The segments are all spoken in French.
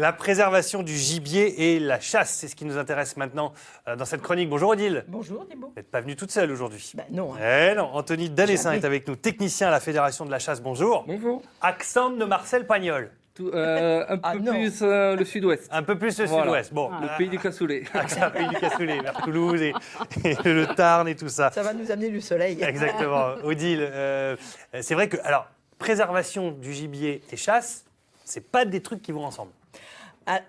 La préservation du gibier et la chasse, c'est ce qui nous intéresse maintenant dans cette chronique. Bonjour Odile. Bonjour Thibaut. Vous n'êtes pas venue toute seule aujourd'hui. Non. Eh non, Anthony Dalessin Jamais. est avec nous, technicien à la Fédération de la chasse. Bonjour. Bonjour. Accent de Marcel Pagnol. Un peu non. plus le sud-ouest. Un peu plus le Voilà. sud-ouest. Bon, Le pays du cassoulet. accent pays du cassoulet, vers Toulouse et le Tarn et tout ça. Ça va nous amener du soleil. Exactement. Odile, c'est vrai que, alors, préservation du gibier et chasse, c'est pas des trucs qui vont ensemble.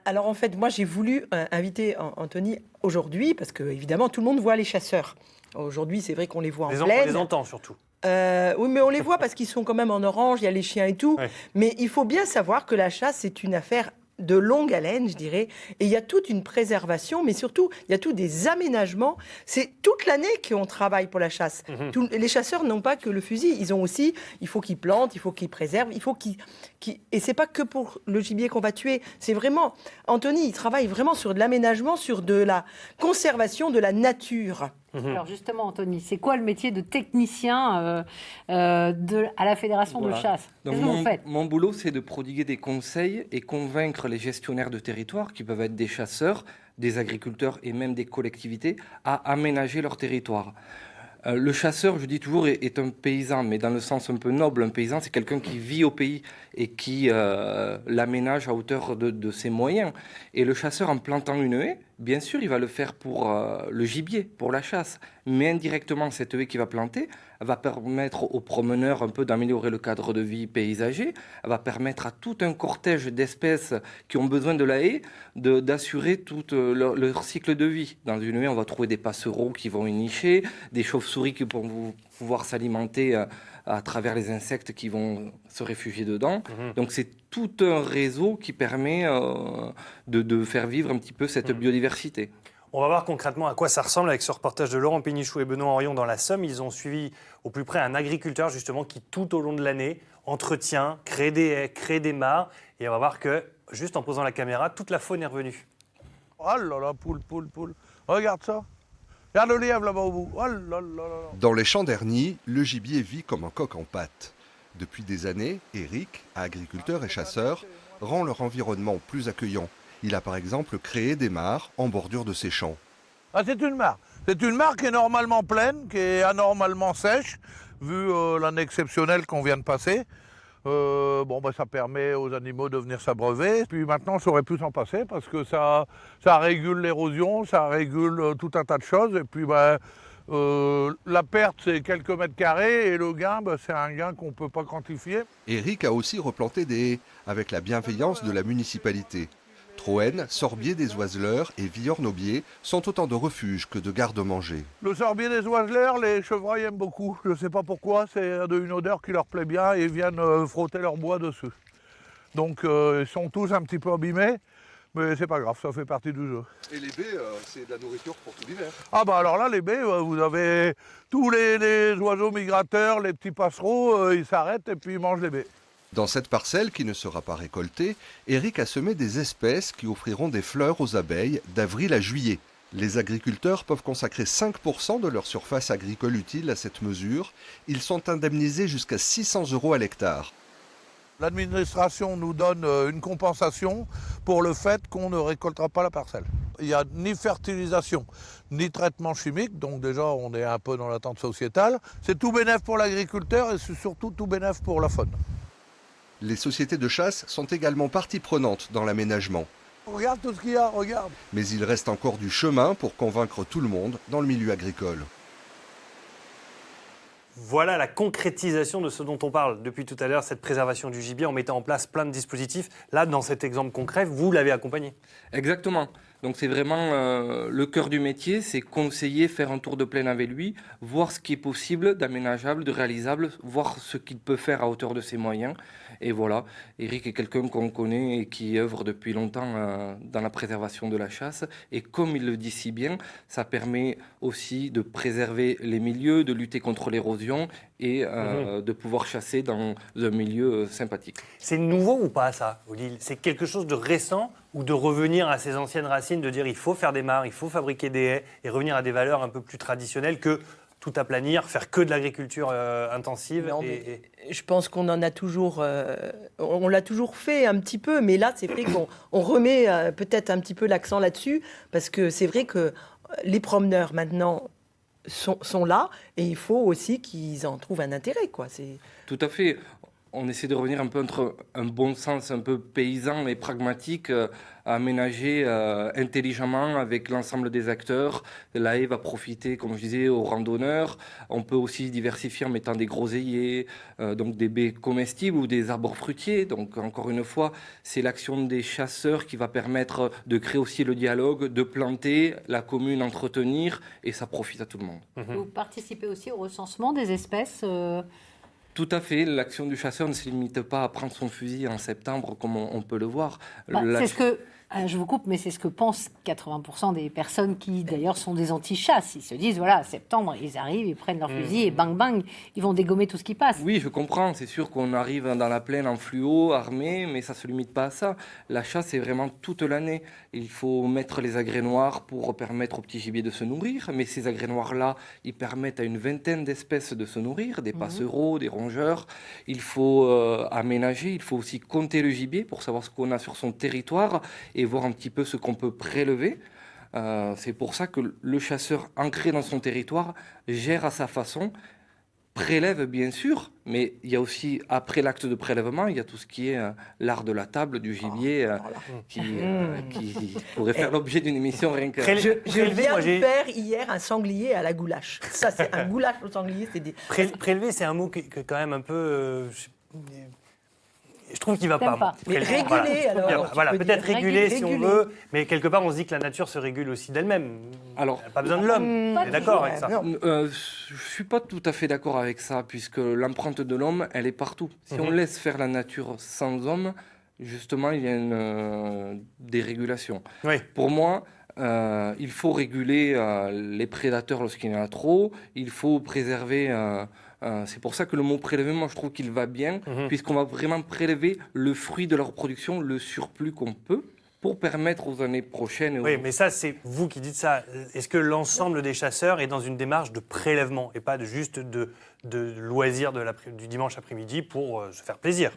Alors en fait, moi j'ai voulu inviter Anthony aujourd'hui parce que évidemment tout le monde voit les chasseurs. Aujourd'hui, c'est vrai qu'on les voit en On plaine. les entend surtout. Oui, mais on les voit parce qu'ils sont quand même en orange, il y a les chiens et tout. Ouais. Mais il faut bien savoir que la chasse, c'est une affaire de longue haleine, je dirais. Et il y a toute une préservation, mais surtout, il y a tous des aménagements. C'est toute l'année qu'on travaille pour la chasse. Les chasseurs n'ont pas que le fusil. Ils ont aussi, il faut qu'ils plantent, il faut qu'ils préservent, il faut qu'ils... Et c'est pas que pour le gibier qu'on va tuer. C'est vraiment... Anthony, il travaille vraiment sur de l'aménagement, sur de la conservation de la nature. Alors justement, Anthony, c'est quoi le métier de technicien à la Fédération Voilà. de chasse? Donc Qu'est-ce que vous faites? mon boulot, c'est de prodiguer des conseils et convaincre les gestionnaires de territoire, qui peuvent être des chasseurs, des agriculteurs et même des collectivités, à aménager leur territoire. Le chasseur, je dis toujours, est un paysan, mais dans le sens un peu noble. Un paysan, c'est quelqu'un qui vit au pays et qui l'aménage à hauteur de ses moyens. Et le chasseur, en plantant une haie, bien sûr, il va le faire pour le gibier, pour la chasse. Mais indirectement, cette haie qu'il va planter va permettre aux promeneurs un peu d'améliorer le cadre de vie paysager. Elle va permettre à tout un cortège d'espèces qui ont besoin de la haie d'assurer tout leur cycle de vie. Dans une haie, on va trouver des passereaux qui vont y nicher, des chauves-souris qui vont pouvoir s'alimenter à travers les insectes qui vont se réfugier dedans. Donc c'est tout un réseau qui permet de faire vivre un petit peu cette biodiversité. On va voir concrètement à quoi ça ressemble avec ce reportage de Laurent Pénichou et Benoît Henrion dans la Somme. Ils ont suivi au plus près un agriculteur justement qui tout au long de l'année entretient, crée des haies, crée des mares. Et on va voir que juste en posant la caméra, toute la faune est revenue. Oh là là, poule. Regarde ça. Regarde le lièvre là-bas au bout. Oh là là là là. Dans les champs d'Ernie, le gibier vit comme un coq en pâte. Depuis des années, Eric, agriculteur et chasseur, rend leur environnement plus accueillant. Il a par exemple créé des mares en bordure de ses champs. Ah, c'est une mare. C'est une mare qui est normalement pleine, qui est anormalement sèche, vu l'année exceptionnelle qu'on vient de passer. Ça permet aux animaux de venir s'abreuver. Puis maintenant, ça aurait pu s'en passer parce que ça régule l'érosion, ça régule tout un tas de choses. Et puis, la perte, c'est quelques mètres carrés et le gain, c'est un gain qu'on ne peut pas quantifier. Eric a aussi replanté des haies avec la bienveillance de la municipalité. Troène, Sorbier des Oiseleurs et Villorne-Aubier sont autant de refuges que de garde-manger. Le sorbier des oiseleurs, les chevreuils aiment beaucoup. Je ne sais pas pourquoi, c'est une odeur qui leur plaît bien et ils viennent frotter leur bois dessus. Donc ils sont tous un petit peu abîmés, mais c'est pas grave, ça fait partie du jeu. Et les baies, c'est de la nourriture pour tout l'hiver. Ah bah alors là, les baies, vous avez tous les oiseaux migrateurs, les petits passereaux, ils s'arrêtent et puis ils mangent les baies. Dans cette parcelle qui ne sera pas récoltée, Eric a semé des espèces qui offriront des fleurs aux abeilles d'avril à juillet. Les agriculteurs peuvent consacrer 5% de leur surface agricole utile à cette mesure. Ils sont indemnisés jusqu'à 600 € à l'hectare. L'administration nous donne une compensation pour le fait qu'on ne récoltera pas la parcelle. Il n'y a ni fertilisation, ni traitement chimique, donc déjà on est un peu dans l'attente sociétale. C'est tout bénef pour l'agriculteur et c'est surtout tout bénef pour la faune. Les sociétés de chasse sont également partie prenante dans l'aménagement. Regarde tout ce qu'il y a, regarde. Mais il reste encore du chemin pour convaincre tout le monde dans le milieu agricole. Voilà la concrétisation de ce dont on parle depuis tout à l'heure, cette préservation du gibier en mettant en place plein de dispositifs. Là, dans cet exemple concret, vous l'avez accompagné. Exactement. Donc c'est vraiment le cœur du métier, c'est conseiller, faire un tour de plaine avec lui, voir ce qui est possible, d'aménageable, de réalisable, voir ce qu'il peut faire à hauteur de ses moyens. Et voilà, Eric est quelqu'un qu'on connaît et qui œuvre depuis longtemps dans la préservation de la chasse. Et comme il le dit si bien, ça permet aussi de préserver les milieux, de lutter contre l'érosion et de pouvoir chasser dans un milieu sympathique. C'est nouveau ou pas ça, Odile? C'est quelque chose de récent ou de revenir à ses anciennes racines, de dire il faut faire des mares, il faut fabriquer des haies et revenir à des valeurs un peu plus traditionnelles que tout aplanir, faire que de l'agriculture intensive. Non, mais je pense qu'on en a toujours, on l'a toujours fait un petit peu, mais là, c'est vrai qu'on remet peut-être un petit peu l'accent là-dessus, parce que c'est vrai que les promeneurs maintenant sont là, et il faut aussi qu'ils en trouvent un intérêt, quoi. Tout à fait. On essaie de revenir un peu entre un bon sens un peu paysan et pragmatique, aménager intelligemment avec l'ensemble des acteurs. La haie va profiter, comme je disais, aux randonneurs. On peut aussi diversifier en mettant des groseilliers, donc des baies comestibles ou des arbres fruitiers. Donc encore une fois, c'est l'action des chasseurs qui va permettre de créer aussi le dialogue, de planter, la commune entretenir, et ça profite à tout le monde. Vous participez aussi au recensement des espèces Tout à fait. L'action du chasseur ne se limite pas à prendre son fusil en septembre, comme on peut le voir. C'est ce que, je vous coupe, mais c'est ce que pensent 80% des personnes qui, d'ailleurs, sont des anti-chasses. Ils se disent, voilà, septembre, ils arrivent, ils prennent leur fusil et bang, bang, ils vont dégommer tout ce qui passe. Oui, je comprends. C'est sûr qu'on arrive dans la plaine en fluo, armé, mais ça ne se limite pas à ça. La chasse, c'est vraiment toute l'année. Il faut mettre les agrès noirs pour permettre au petit gibier de se nourrir. Mais ces agrès noirs-là, ils permettent à une vingtaine d'espèces de se nourrir, des passereaux, des rongeurs. Il faut aménager, il faut aussi compter le gibier pour savoir ce qu'on a sur son territoire et voir un petit peu ce qu'on peut prélever. C'est pour ça que le chasseur ancré dans son territoire gère à sa façon, prélève bien sûr, mais il y a aussi, après l'acte de prélèvement, il y a tout ce qui est l'art de la table, du gibier, qui pourrait faire l'objet d'une émission rien que... Je viens de faire hier un sanglier à la goulash. Ça, c'est un goulash au sanglier. Prélever, c'est un mot que quand même un peu... je trouve qu'il ne va pas. pas. Mais réguler, alors. Voilà, peut-être réguler si on réguler. veut, mais quelque part, on se dit que la nature se régule aussi d'elle-même. Alors, Elle n'a pas besoin de l'homme. On est d'accord avec ça. Non. je ne suis pas tout à fait d'accord avec ça, puisque l'empreinte de l'homme, elle est partout. Si on laisse faire la nature sans homme, justement, il y a une dérégulation. Oui. Pour moi, il faut réguler les prédateurs lorsqu'il y en a trop. Il faut préserver... c'est pour ça que le mot prélèvement, je trouve qu'il va bien, puisqu'on va vraiment prélever le fruit de leur production, le surplus qu'on peut, pour permettre aux années prochaines... Oui, mais ça, c'est vous qui dites ça. Est-ce que l'ensemble des chasseurs est dans une démarche de prélèvement et pas juste de loisir du dimanche après-midi pour se faire plaisir?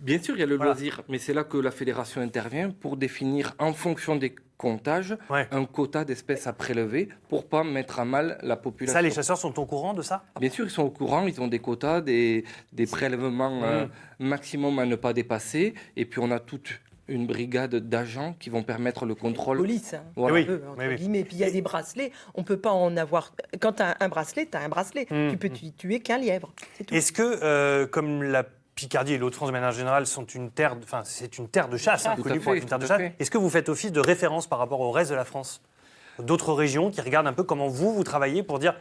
Bien sûr, il y a le loisir, mais c'est là que la fédération intervient pour définir, en fonction des comptages, un quota d'espèces à prélever pour pas mettre à mal la population. Ça, les chasseurs sont au courant de ça? Bien sûr, ils sont au courant, ils ont des quotas, des prélèvements maximum à ne pas dépasser, et puis on a toute une brigade d'agents qui vont permettre le contrôle. Police, hein, Voilà. Oui. entre guillemets. Puis il y a des bracelets. On ne peut pas en avoir. Quand tu as un bracelet, tu as un bracelet. Tu peux tuer qu'un lièvre. C'est tout. Est-ce que, comme la Picardie et l'Hauts-de-France de manière générale sont c'est une terre de chasse, Tout à connue pour fait, être une terre de tout à chasse. fait. Est-ce que vous faites office de référence par rapport au reste de la France? D'autres régions qui regardent un peu comment vous travaillez pour dire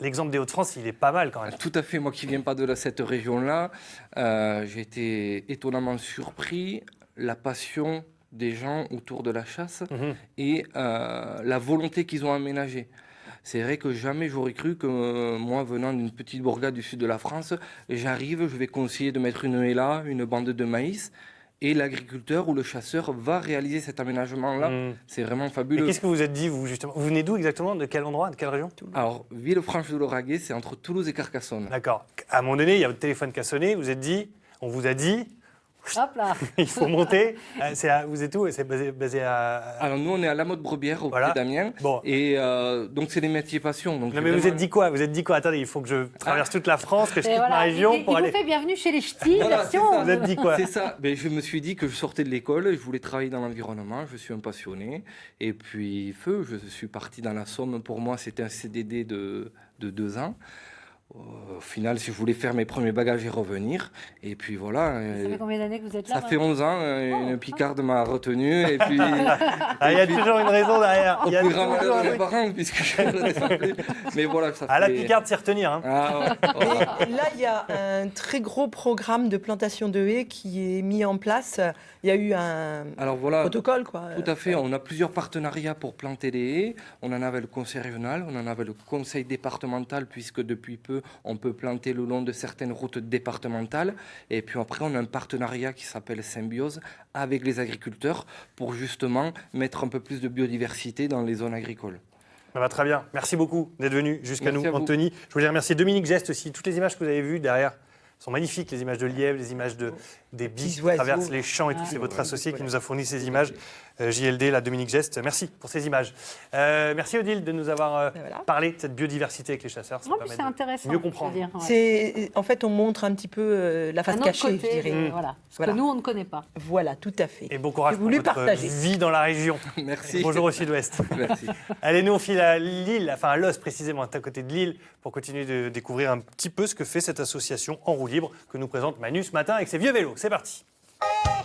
l'exemple des Hauts-de-France, il est pas mal quand même. Tout à fait, moi qui ne viens pas de cette région-là, j'ai été étonnamment surpris, la passion des gens autour de la chasse et la volonté qu'ils ont aménagée. C'est vrai que jamais j'aurais cru que moi, venant d'une petite bourgade du sud de la France, j'arrive, je vais conseiller de mettre une haie là, une bande de maïs, et l'agriculteur ou le chasseur va réaliser cet aménagement-là. C'est vraiment Et fabuleux. qu'est-ce que vous êtes dit, vous, justement? Vous venez d'où exactement? De quel endroit? De quelle région? Alors, Villefranche-de-Lauragais, c'est entre Toulouse et Carcassonne. D'accord. À un moment donné, il y a votre téléphone qui a sonné, on vous a dit, Hop là. il faut monter. Vous êtes où? C'est basé à... Alors, nous, on est à la Motte-Brebière, au Voilà. pied d'Amiens. Bon. Et donc, c'est des métiers passion. Donc Non, mais vous êtes dit quoi? Vous êtes dit quoi? Attendez, il faut que je traverse toute la France, que je quitte ma région pour il aller... vous fait bienvenue chez les ch'tis, Voilà, version. c'est ça. Vous êtes dit quoi? C'est ça. Ben, je me suis dit que je sortais de l'école, je voulais travailler dans l'environnement, je suis un passionné. Et puis, je suis parti dans la Somme. Pour moi, c'était un CDD de 2 ans. Au final, si je voulais faire mes premiers bagages et revenir. Et puis voilà. Ça fait combien d'années que vous êtes là? Ça fait 11 ans, une picarde m'a retenu. Et puis, Ah, il y a toujours une raison derrière. au Il y a plus grand toujours malheur de un mes truc. parents, puisque je ne redescends plus. Mais voilà, ça fait... Ah, la picarde, c'est retenir. Hein. Ah, ouais, voilà. Et là, il y a un très gros programme de plantation de haies qui est mis en place. Il y a eu un Alors voilà. protocole, quoi. Tout à fait, on a plusieurs partenariats pour planter des haies. On en a avec le conseil régional, on en a avec le conseil départemental, puisque depuis peu, on peut planter le long de certaines routes départementales. Et puis après, on a un partenariat qui s'appelle Symbiose avec les agriculteurs pour justement mettre un peu plus de biodiversité dans les zones agricoles. Ça va très bien. Merci beaucoup d'être venu jusqu'à Merci nous, à vous. Anthony. Je voulais remercier Dominique Geste aussi. Toutes les images que vous avez vues derrière sont magnifiques. Les images de lièvres, les images des biches qui oiseaux. traversent les champs et tout. C'est votre associé qui nous a fourni ces images. JLD, là, Dominique Geste. Merci pour ces images. Merci Odile de nous avoir parlé de cette biodiversité avec les chasseurs. Ça Non, permet puis c'est de intéressant. mieux je veux comprendre. dire, ouais. En fait, on montre un petit peu la face Un autre cachée, côté, je dirais. voilà. Ce Voilà. que nous, on ne connaît pas. Voilà, tout à fait. Et bon courage J'ai pour voulu votre partager. vie dans la région. Merci. Bonjour au sud-ouest. Merci. Allez, nous on file à Lille, enfin à Los précisément, à côté de Lille, pour continuer de découvrir un petit peu ce que fait cette association en roue libre que nous présente Manu ce matin avec ses vieux vélos. C'est parti.